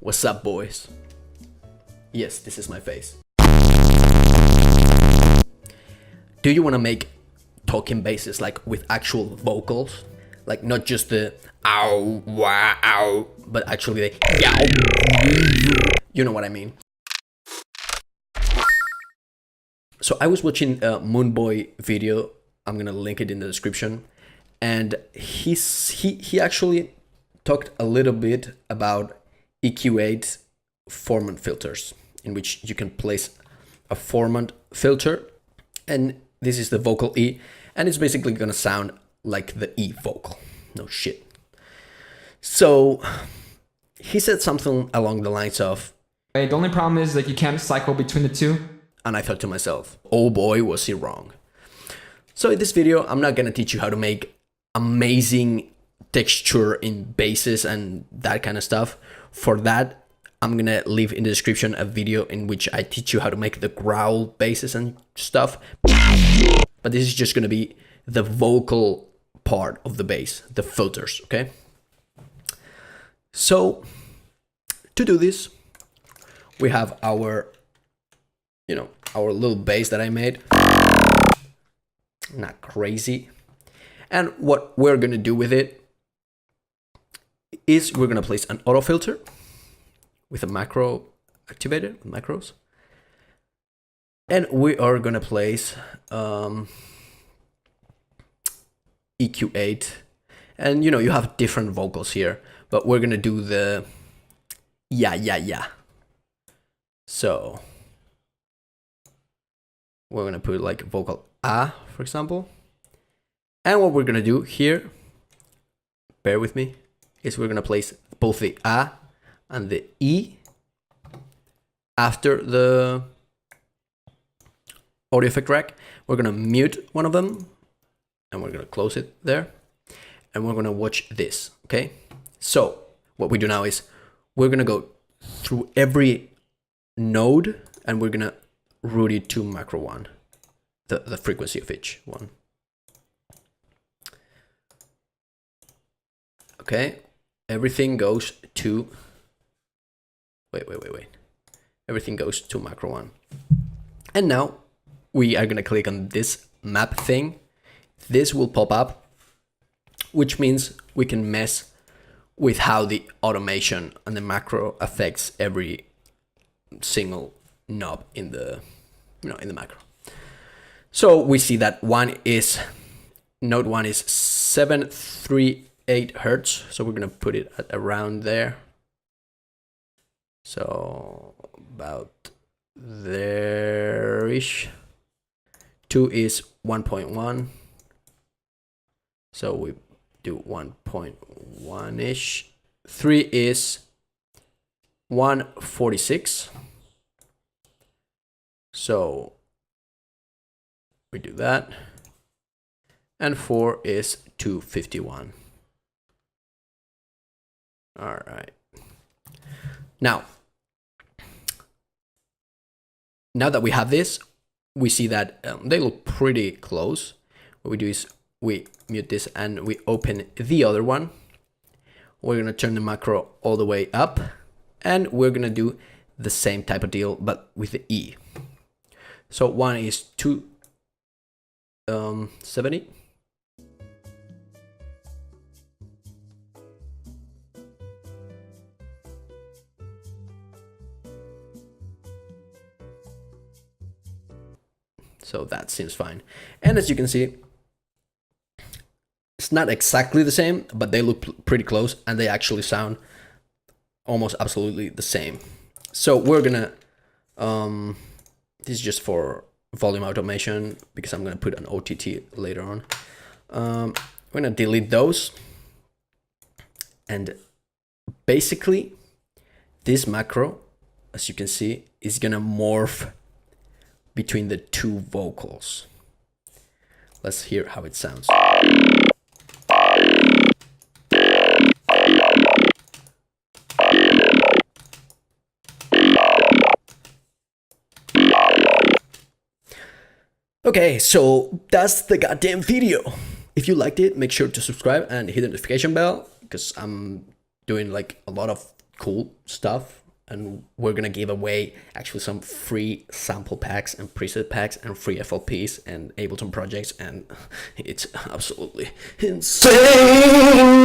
What's up, boys? Yes, this is my face. Do you want to make talking basses like with actual vocals? Like not just the ow, wah, ow, but actually the yow. You know what I mean? So I was watching a Moonboy video. I'm gonna link it in the description. And he actually talked a little bit about EQ8 formant filters, in which you can place a formant filter, and this is the vocal E, and it's basically gonna sound like the E vocal. No shit. So he said something along the lines of, the only problem is like you can't cycle between the two. And I thought to myself, oh boy, was he wrong. So in this video, I'm not gonna teach you how to make amazing texture in basses and that kind of stuff. For that, I'm gonna leave in the description a video in which I teach you how to make the growl basses and stuff. But this is just gonna be the vocal part of the bass, the filters, okay? So to do this, we have our, our little bass that I made. Not crazy. And what we're gonna do with it is we're gonna place an auto filter with a macro activated with macros, and we are gonna place EQ8, and you have different vocals here, but we're gonna do the yeah. So we're gonna put like vocal A, for example. And what we're gonna do here, bear with me, is we're gonna place both the A and the E after the audio effect rack. We're gonna mute one of them, and we're gonna close it there. And we're gonna watch this, okay? So what we do now is we're gonna go through every node, and we're gonna route it to macro one, the frequency of each one. Okay, everything goes to, wait. Everything goes to macro one. And now we are gonna click on this map thing. This will pop up, which means we can mess with how the automation and the macro affects every single knob in the, in the macro. So we see that node one is 738 Hertz. So we're gonna put it at around there. So about there-ish. 2 is 1.1. So we do 1.1-ish. 3 is 146. So we do that. And 4 is 251. All right. Now that we have this, we see that they look pretty close. What we do is we mute this and we open the other one. We're gonna turn the macro all the way up, and we're gonna do the same type of deal, but with the E. So one is 270. So that seems fine. And as you can see, it's not exactly the same, but they look pretty close, and they actually sound almost absolutely the same. So we're gonna, this is just for volume automation, because I'm gonna put an OTT later on. We're gonna delete those. And basically, this macro, as you can see, is gonna morph between the two vocals. Let's hear how it sounds. Okay, so that's the goddamn video. If you liked it, make sure to subscribe and hit the notification bell, because I'm doing like a lot of cool stuff. And we're gonna give away actually some free sample packs and preset packs and free FLPs and Ableton projects, and it's absolutely insane.